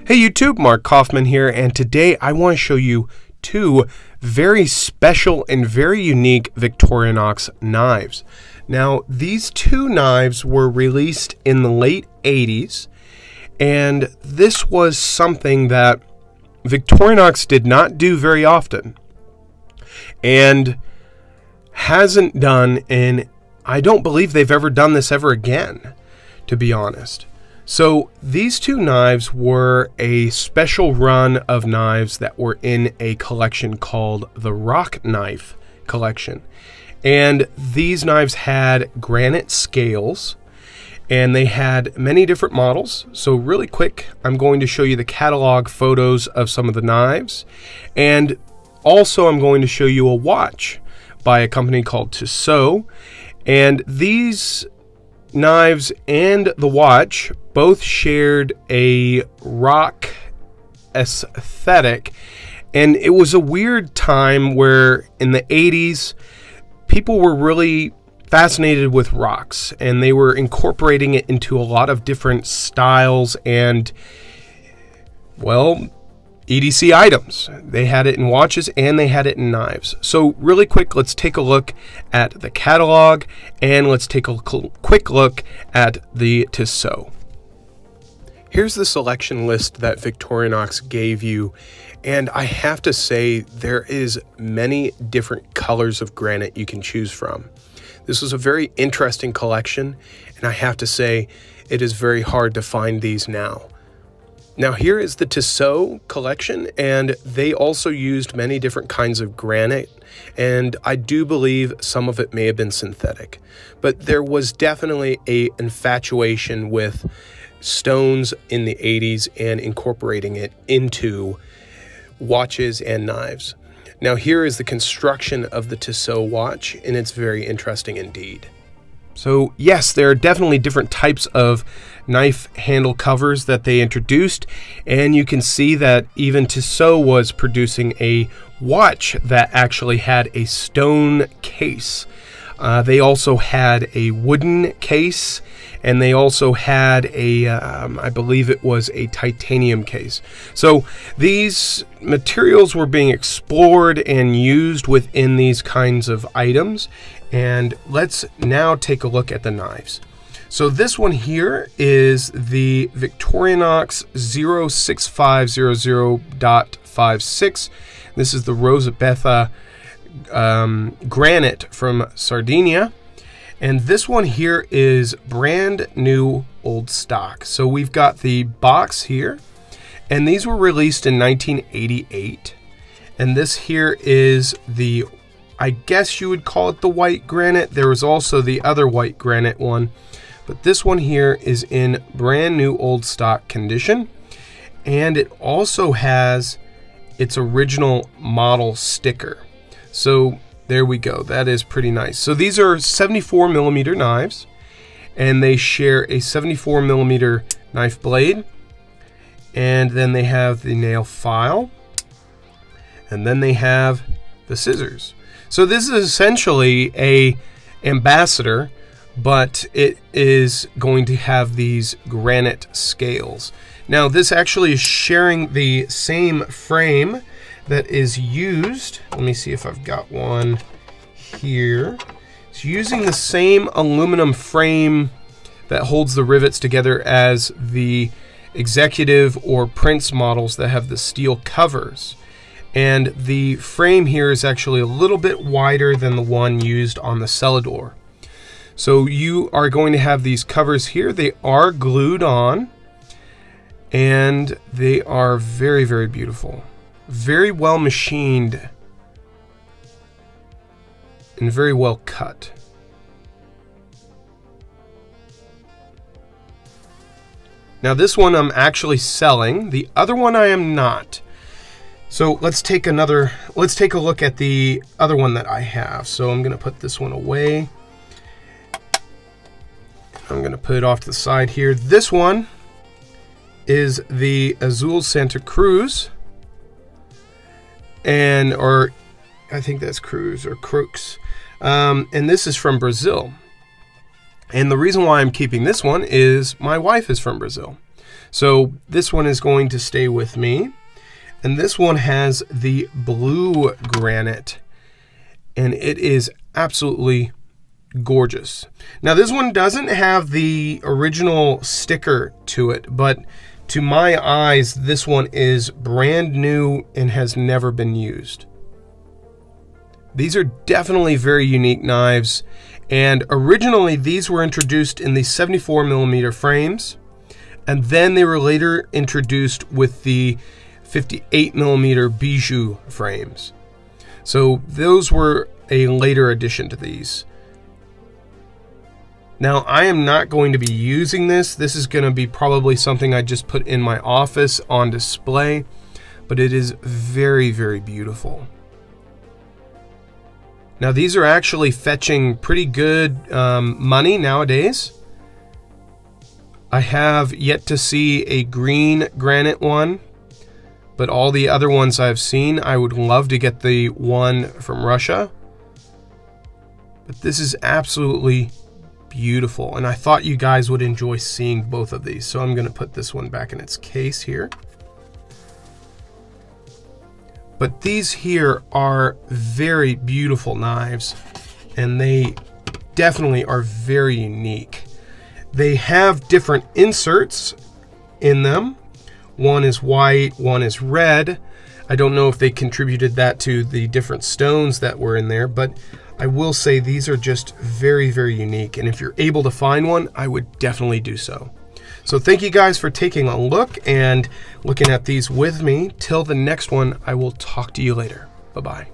Hey YouTube, Mark Kaufman here, and today I want to show you two very special and very unique Victorinox knives. Now, these two knives were released in the late 80s, and this was something that Victorinox did not do very often, and hasn't done, and I don't believe they've ever done this ever again, to be honest. So these two knives were a special run of knives that were in a collection called the Rocknife collection. And these knives had granite scales, and they had many different models. So really quick, I'm going to show you the catalog photos of some of the knives. And also I'm going to show you a watch by a company called Tissot. And these knives and the watch both shared a rock aesthetic, and it was a weird time where in the 80s people were really fascinated with rocks, and they were incorporating it into a lot of different styles and, well, EDC items. They had it in watches and they had it in knives. So really quick, let's take a look at the catalog and let's take a quick look at the Tissot. Here's the selection list that Victorinox gave you, and I have to say there is many different colors of granite you can choose from. This was a very interesting collection, and I have to say it is very hard to find these now. Now here is the Tissot collection, and they also used many different kinds of granite, and I do believe some of it may have been synthetic. But there was definitely an infatuation with stones in the 80s and incorporating it into watches and knives. Now here is the construction of the Tissot watch, and it's very interesting indeed. So yes, there are definitely different types of knife handle covers that they introduced, and you can see that even Tissot was producing a watch that actually had a stone case. They also had a wooden case, and they also had a, I believe it was a titanium case. So these materials were being explored and used within these kinds of items. And let's now take a look at the knives. So this one here is the Victorinox 06500.56. This is the Rosabetha granite from Sardinia. And this one here is brand new old stock. So we've got the box here, and these were released in 1988. And this here is the, I guess you would call it the white granite. There was also the other white granite one, but this one here is in brand new old stock condition, and it also has its original model sticker. So there we go. That is pretty nice. So these are 74 millimeter knives, and they share a 74 millimeter knife blade, and then they have the nail file, and then they have the scissors. So this is essentially a ambassador, but it is going to have these granite scales. Now this actually is sharing the same frame that is used. Let me see if I've got one here. It's using the same aluminum frame that holds the rivets together as the executive or Prince models that have the steel covers. And the frame here is actually a little bit wider than the one used on the Celador. So you are going to have these covers here. They are glued on, and they are very, very beautiful. Very well machined and very well cut. Now this one I'm actually selling. The other one I am not. So let's take a look at the other one that I have. So I'm going to put this one away. I'm going to put it off to the side here. This one is the Azul Santa Cruz, or I think that's Cruz or Crux, and this is from Brazil. And the reason why I'm keeping this one is my wife is from Brazil. So this one is going to stay with me. And this one has the blue granite, and it is absolutely gorgeous. Now this one doesn't have the original sticker to it, but to my eyes, this one is brand new and has never been used. These are definitely very unique knives, and originally these were introduced in the 74mm frames, and then they were later introduced with the 58mm bijou frames. So those were a later addition to these. Now, I am not going to be using this. This is going to be probably something I just put in my office on display, but it is very, very beautiful. Now, these are actually fetching pretty good money nowadays. I have yet to see a green granite one, but all the other ones I've seen, I would love to get the one from Russia. But this is absolutely beautiful, and I thought you guys would enjoy seeing both of these. So I'm going to put this one back in its case here. But these here are very beautiful knives, and they definitely are very unique. They have different inserts in them. One is white, one is red. I don't know if they contributed that to the different stones that were in there, but I will say these are just very, very unique. And if you're able to find one, I would definitely do so. So thank you guys for taking a look and looking at these with me. Till the next one, I will talk to you later. Bye-bye.